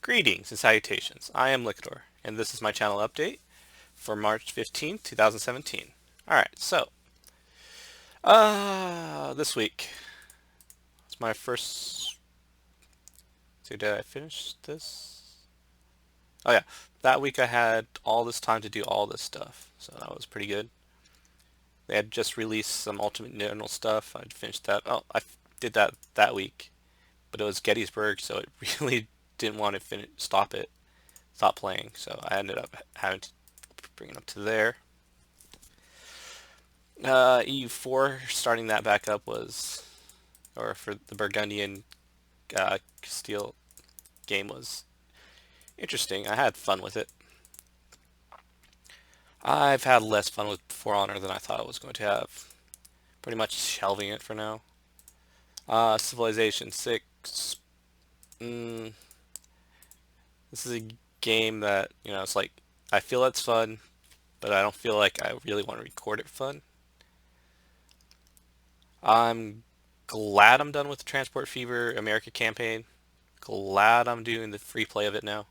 Greetings and salutations. I am Liquidor, and this is my channel update for March 15th, 2017. Alright, so, this week, it's my first, see, did I finish this? Oh yeah, that week I had all this time to do all this stuff, so that was pretty good. They had just released some Ultimate General stuff, I'd finished that, did that week, but it was Gettysburg, so it really didn't want to stop playing, so I ended up having to bring it up to there. EU4, starting that back up was, or for the Burgundian Castile game was interesting. I had fun with it. I've had less fun with For Honor than I thought I was going to have. Pretty much shelving it for now. Civilization 6. Mm, this is a game that, it's like, I feel it's fun, but I don't feel like I really want to record it fun. I'm glad I'm done with the Transport Fever America campaign. Glad I'm doing the free play of it now.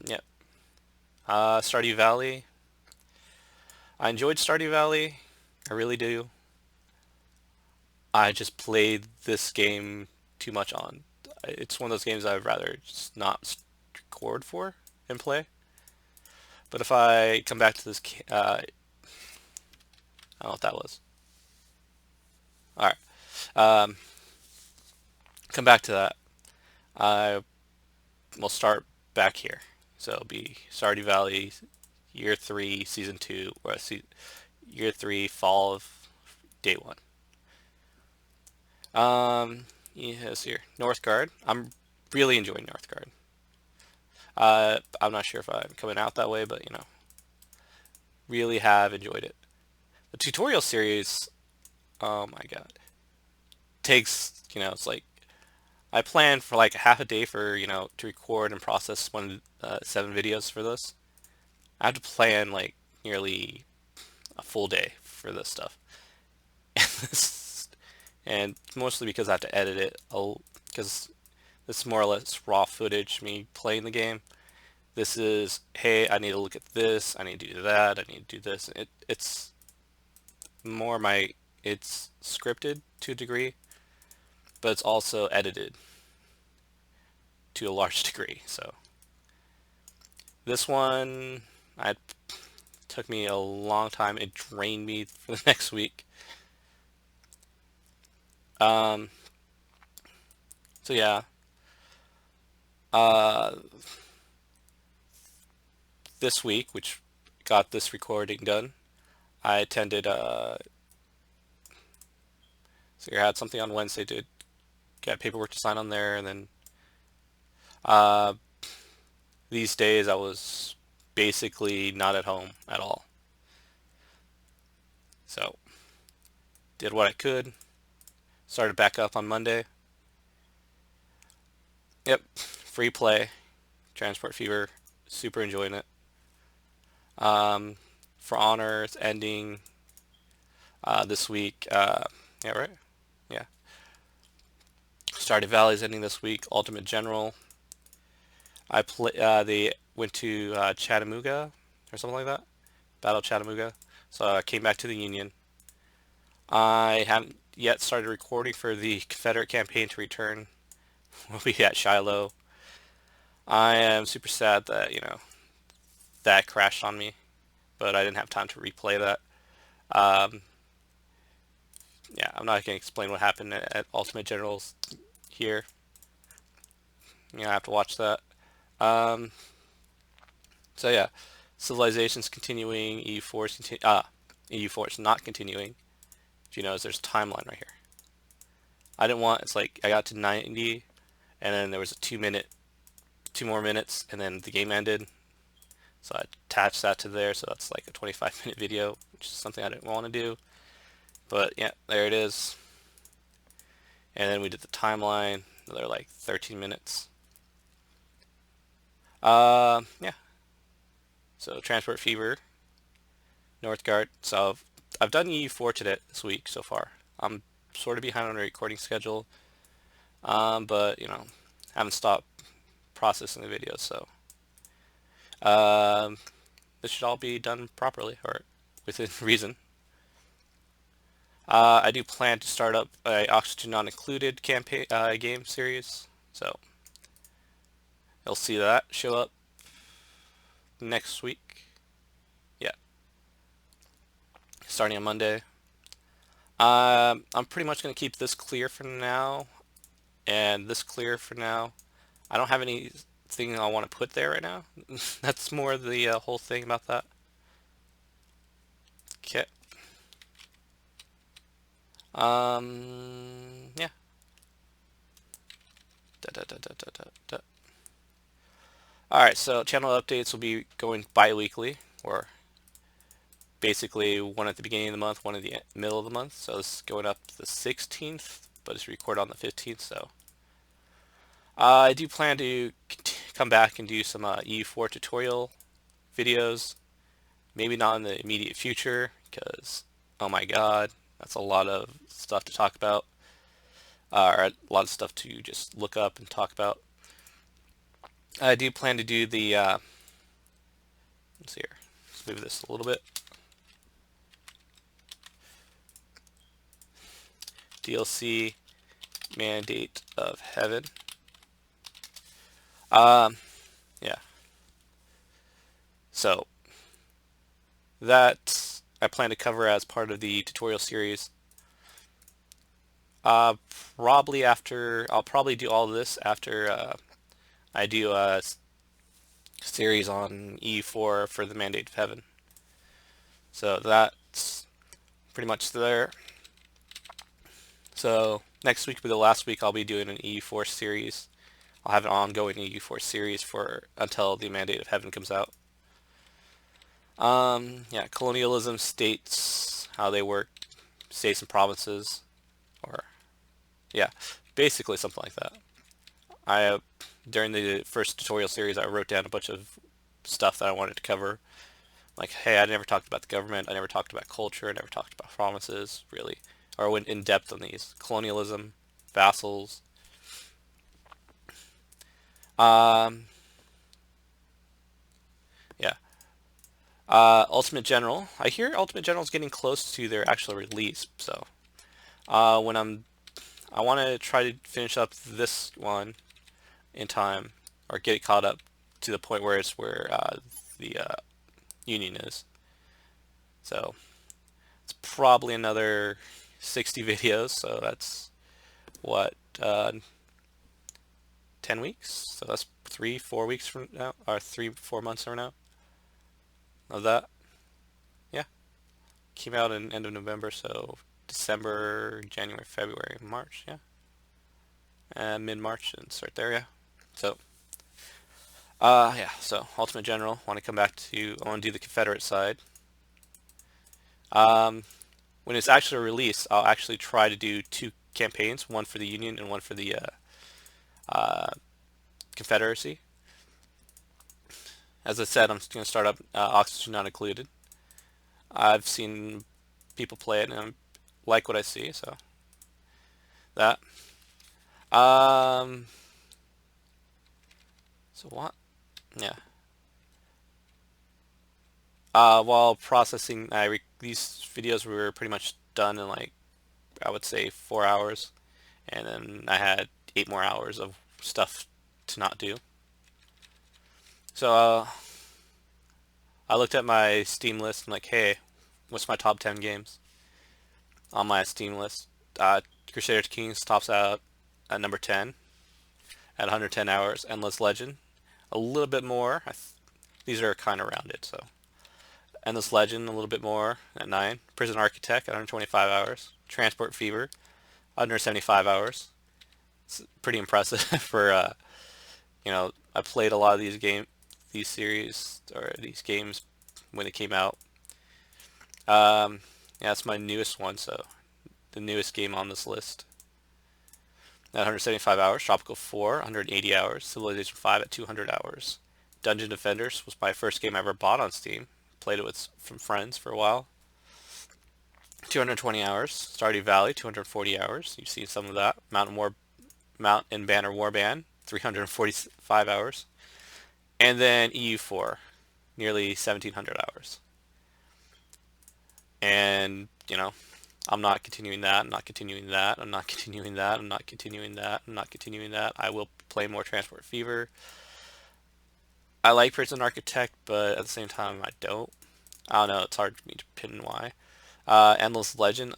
Yep. Stardew Valley. I enjoyed Stardew Valley. I really do. I just played this game too much on. It's one of those games I'd rather just not record for and play. But if I come back to this, I don't know what that was. All right. Um, come back to that. I will start back here. So it'll be Stardew Valley, Year 3, Season 2, or Year 3, Fall of Day 1. Yes, here. Northgard. I'm really enjoying Northgard. I'm not sure if I'm coming out that way, but really have enjoyed it. The tutorial series, oh my god, takes, it's like I planned for like half a day for, to record and process 7 videos for this. I have to plan like nearly a full day for this stuff. And mostly because I have to edit it, because this is more or less raw footage, me playing the game. This is, hey, I need to look at this, I need to do that, I need to do this. It's more it's scripted to a degree, but it's also edited to a large degree. So this one, I took me a long time. It drained me for the next week. Um, so yeah, uh, this week, which got this recording done, I attended. So I had something on Wednesday to get paperwork to sign on there, and then uh, these days I was basically not at home at all. So did what I could. Started back up on Monday. Yep, free play, Transport Fever, super enjoying it. Um, for Honor, it's ending this week. Yeah, right. Yeah, Stardew Valley is ending this week. Ultimate General. I play. They went to Chattanooga or something like that. Battle of Chattanooga. So I came back to the Union. I haven't yet started recording for the Confederate campaign to return. We'll be at Shiloh. I am super sad that that crashed on me, but I didn't have time to replay that. Um, yeah, I'm not going to explain what happened at Ultimate Generals here. I have to watch that. Um, so yeah, Civilization's continuing. EU4 is EU4 is not continuing. If you notice, there's a timeline right here. I didn't want. It's like I got to 90, and then there was a 2 minute, 2 more minutes, and then the game ended. So I attached that to there. So that's like a 25-minute video, which is something I didn't want to do. But yeah, there it is. And then we did the timeline. Another like 13 minutes. Yeah. So Transport Fever, Northgard. So I've done EU4 today this week so far. I'm sort of behind on a recording schedule, but haven't stopped processing the videos. So um, this should all be done properly or within reason. I do plan to start up a Oxygen Not Included campaign game series, so you'll see that show up next week. Yeah, starting on Monday. I'm pretty much going to keep this clear for now, and this clear for now. I don't have anything I want to put there right now. That's more the whole thing about that. Okay. Yeah. Da, da, da, da, da, da, da. All right, so channel updates will be going bi-weekly, or basically one at the beginning of the month, one at the middle of the month. So it's going up the 16th, but it's recorded on the 15th. So I do plan to come back and do some EU4 tutorial videos. Maybe not in the immediate future, because oh my god, that's a lot of stuff to talk about, or a lot of stuff to just look up and talk about. I do plan to do the let's see here. Let's move this a little bit. DLC Mandate of Heaven. Yeah. So that I plan to cover as part of the tutorial series. Probably after I'll probably do all of this after I do a series on E4 for the Mandate of Heaven. So that's pretty much there. So next week will be the last week I'll be doing an E4 series. I'll have an ongoing EU4 series for until the Mandate of Heaven comes out. Yeah, colonialism, states, how they work, states and provinces, or yeah, basically something like that. I during the first tutorial series I wrote down a bunch of stuff that I wanted to cover. Like, hey, I never talked about the government, I never talked about culture, I never talked about provinces, really, or went in depth on these. Colonialism, vassals, yeah. Ultimate General. I hear Ultimate General is getting close to their actual release, so when I want to try to finish up this one in time, or get it caught up to the point where it's where the Union is. So it's probably another 60 videos, so that's what 10 weeks. So that's 3-4 weeks from now, or 3-4 months from now of that. Yeah, came out in end of November, so December, January, February, March. Yeah, and mid-March, and it's right there. Yeah. So yeah. So Ultimate General. Want to come back to? I want to do the Confederate side. Um, when it's actually released, I'll actually try to do two campaigns, one for the Union and one for the uh, Confederacy. As I said, I'm going to start up Oxygen Not Included. I've seen people play it and I like what I see, so that. Um, so what? Yeah. While processing, these videos were pretty much done in like I would say 4 hours, and then I had 8 more hours of stuff to not do. So I looked at my Steam list and like, hey, what's my top 10 games on my Steam list? Crusader Kings tops out at number 10 at 110 hours. Endless Legend, a little bit more. These are kind of rounded, so Endless Legend a little bit more at 9. Prison Architect at 125 hours. Transport Fever, under 75 hours. It's pretty impressive for I played a lot of these series or these games when it came out. Yeah, that's my newest one, so the newest game on this list. At 175 hours. Tropical 4, 180 hours. Civilization 5 at 200 hours. Dungeon Defenders was my first game I ever bought on Steam. Played it with some friends for a while. 220 hours. Stardew Valley, 240 hours. You've seen some of that. Mount and Banner Warband, 345 hours. And then EU4, nearly 1,700 hours. And, I'm not continuing that. I'm not continuing that. I'm not continuing that. I'm not continuing that. I'm not continuing that. I will play more Transport Fever. I like Prison Architect, but at the same time, I don't. I don't know. It's hard for me to pin why. Endless Legend.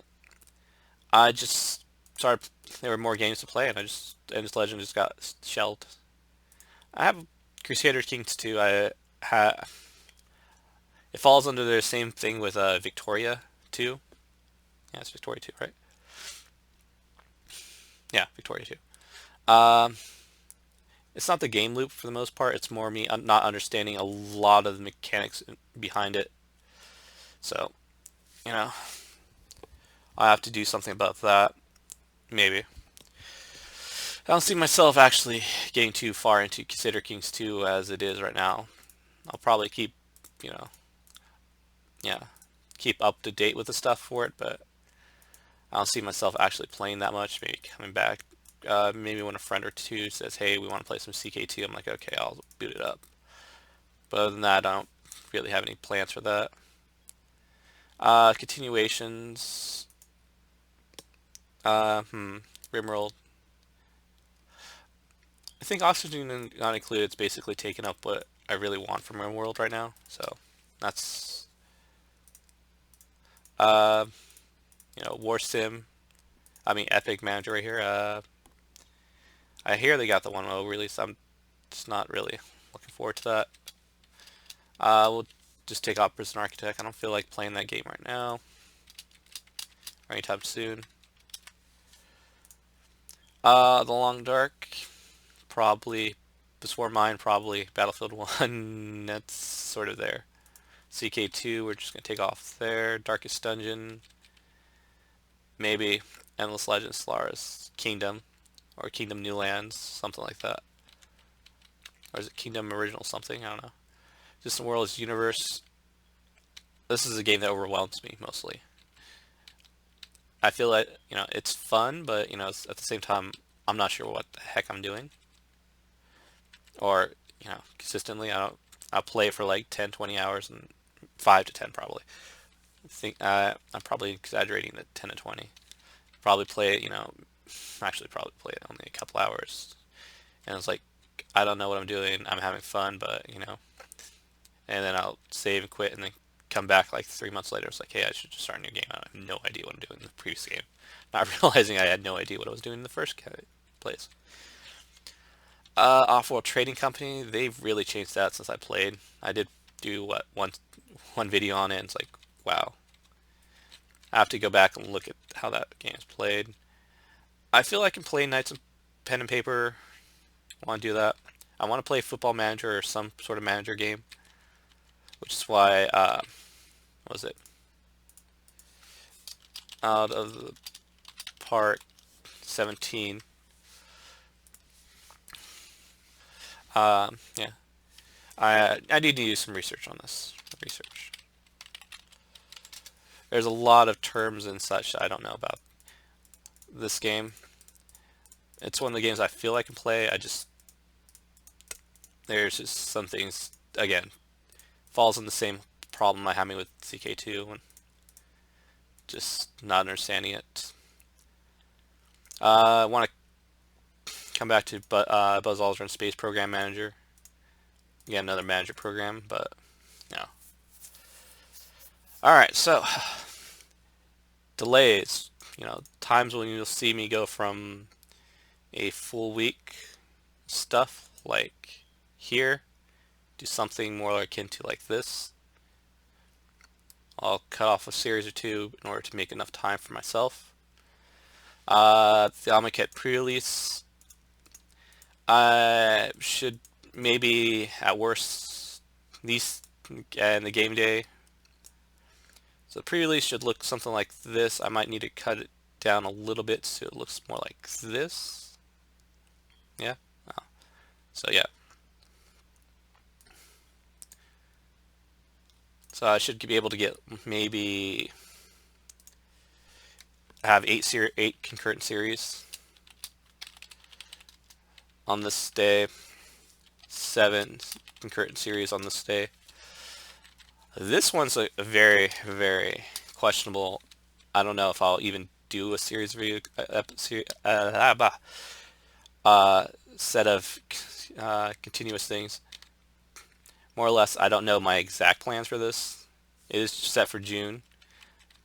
I just started. There were more games to play, and Endless Legend just got shelved. I have Crusader Kings 2. It falls under the same thing with Victoria 2. Yeah, it's Victoria 2, right? Yeah, Victoria 2. It's not the game loop for the most part. It's more me not understanding a lot of the mechanics behind it. So, you know, I have to do something about that. Maybe. I don't see myself actually getting too far into Crusader Kings 2 as it is right now. I'll probably keep, you know, yeah, keep up to date with the stuff for it, but I don't see myself actually playing that much. Maybe coming back. Maybe when a friend or two says, "Hey, we want to play some CK2," I'm like, "Okay, I'll boot it up." But other than that, I don't really have any plans for that. Continuations. Rimworld. I think Oxygen Not Included. It's basically taken up what I really want from Rimworld right now. So that's uh, War Sim. I mean, Epic Manager right here. I hear they got the 1.0 release. I'm just not really looking forward to that. We'll just take off Prison Architect. I don't feel like playing that game right now or anytime soon. The Long Dark, probably. Before mine, probably Battlefield 1. That's sort of there. CK2, we're just going to take off there. Darkest Dungeon, maybe. Endless Legends, Solaris Kingdom, or Kingdom New Lands, something like that. Or is it Kingdom Original something? I don't know. Distant Worlds Universe. This is a game that overwhelms me mostly. I feel like, it's fun, but, at the same time, I'm not sure what the heck I'm doing. Or, consistently, I'll play it for like 10, 20 hours, and 5 to 10 probably. I'm probably exaggerating the 10 to 20. Probably play it, actually probably play it only a couple hours. And it's like, I don't know what I'm doing. I'm having fun, but, and then I'll save and quit and then come back like 3 months later. It's like, hey, I should just start a new game. I have no idea what I'm doing in the previous game. Not realizing I had no idea what I was doing in the first place. Offworld Trading Company, they've really changed that since I played. I did do one video on it, and it's like, wow. I have to go back and look at how that game is played. I feel I can play Knights of Pen and Paper. I want to do that. I want to play Football Manager or some sort of manager game, which is why, what was it? Out of the part 17. Yeah. I need to do some research on this. Research. There's a lot of terms and such I don't know about this game. It's one of the games I feel I can play. There's just some things, again, falls in the same problem I'm having with CK2 and just not understanding it. I want to come back to Buzz Aldrin Space Program Manager. Again, another manager program, but, Alright, so, delays. Times when you'll see me go from a full week stuff like here do something more akin to like this. I'll cut off a series or two in order to make enough time for myself. The Amonkhet pre-release, I should maybe at worst these and the game day. So the pre-release should look something like this. I might need to cut it down a little bit so it looks more like this. Yeah. Oh. So yeah. So I should be able to get maybe have eight concurrent series. on this day, 7 concurrent series on this day. This one's a very, very questionable. I don't know if I'll even do a series review set of continuous things. More or less, I don't know my exact plans for this. It is set for June,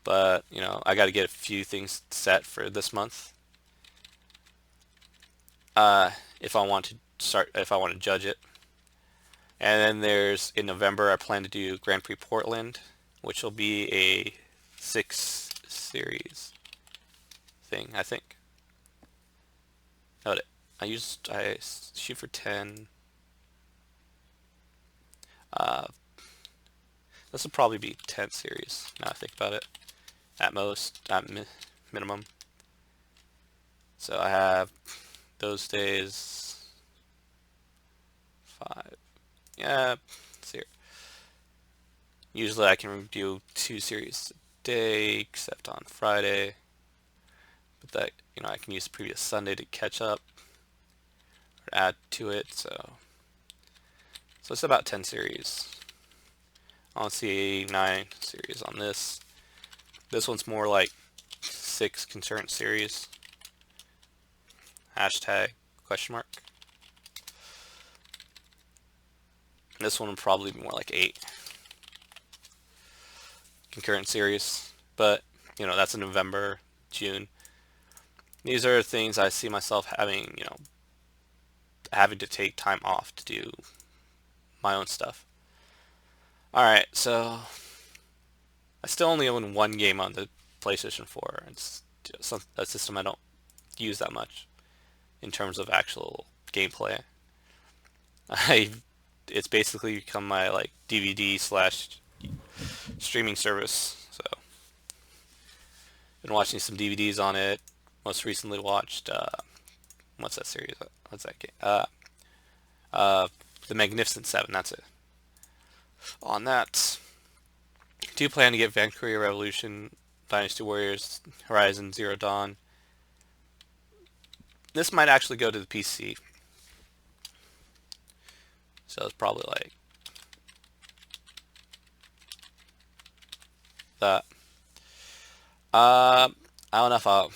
but you know, I got to get a few things set for this month. If I want to judge it. And then there's in November, I plan to do Grand Prix Portland, which will be a 6 series thing, I think. I shoot for 10. This will probably be 10 series. Now I think about it, at most, at minimum. So I have those days. 5. Yeah, let's see here. Usually I can do 2 series a day, except on Friday. But that, you know, I can use the previous Sunday to catch up or add to it. So it's about 10 series. I don't see 9 series on this. This one's more like 6 concurrent series. Hashtag question mark. This one would probably be more like 8 concurrent series. But, you know, that's in November, June. These are things I see myself having, you know, having to take time off to do my own stuff. Alright, so I still only own one game on the PlayStation 4. It's just a system I don't use that much in terms of actual gameplay. It's basically become my like DVD slash streaming service. So been watching some DVDs on it. Most recently watched what's that series? What's that game? The Magnificent Seven. That's it. On that, do plan to get Valkyria Revolution, Dynasty Warriors, Horizon Zero Dawn. This might actually go to the PC. So it's probably like that. I don't know if I'll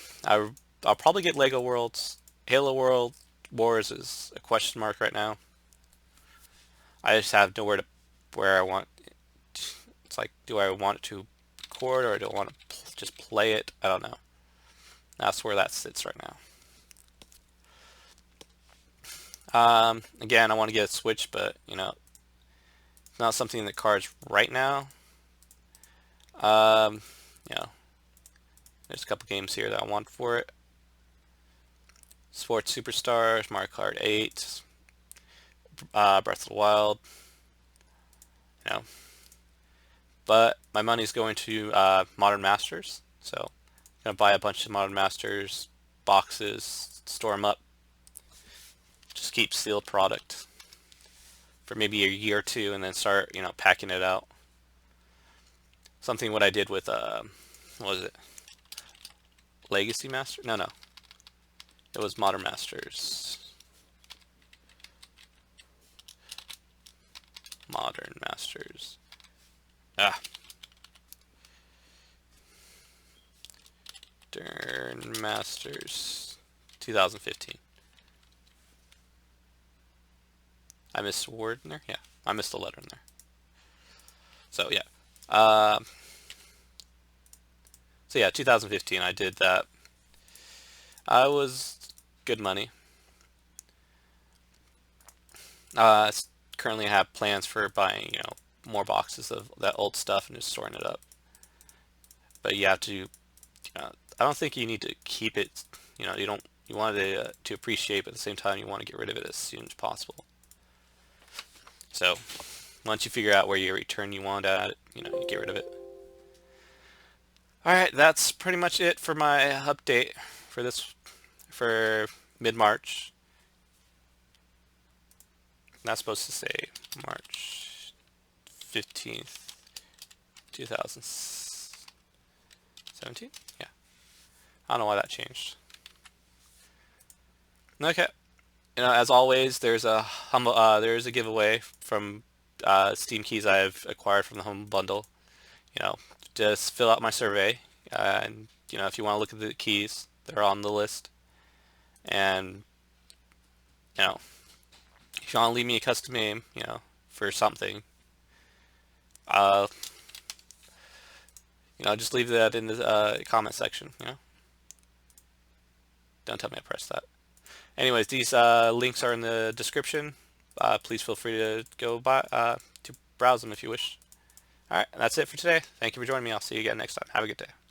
probably get Lego Worlds. Halo World Wars is a question mark right now. I just have nowhere to where I want. It's like, do I want it to record or do I want to just play it? I don't know. That's where that sits right now. Again, I want to get a Switch, but you know, it's not something in the cards right now. You know, there's a couple games here that I want for it. Sports Superstars, Mario Kart 8, Breath of the Wild. You know, but my money's going to Modern Masters, so I'm gonna buy a bunch of Modern Masters boxes, store them up, just keep sealed product for maybe a year or two, and then start, you know, packing it out. Something what I did with what was it? Legacy Master? No, it was Modern Masters. Modern Masters. Modern Masters 2015. I missed a word in there? Yeah, I missed a letter in there. So yeah. So yeah, 2015 I did that. I was good money. Currently have plans for buying, you know, more boxes of that old stuff and just storing it up. But you have to, you know, I don't think you need to keep it, you know, you want it to appreciate, but at the same time you want to get rid of it as soon as possible. So once you figure out where your return you want at, you know, you get rid of it. Alright, that's pretty much it for my update for mid-March. Not supposed to say March 15th, 2017? Yeah. I don't know why that changed. Okay. as always, there's a giveaway from Steam keys I've acquired from the home bundle. You know, just fill out my survey, and if you want to look at the keys, they're on the list. And you know, if you want to leave me a custom name, for something, uh, just leave that in the comment section. Don't tell me I pressed that. Anyways, these links are in the description. Please feel free to go to browse them if you wish. All right, that's it for today. Thank you for joining me. I'll see you again next time. Have a good day.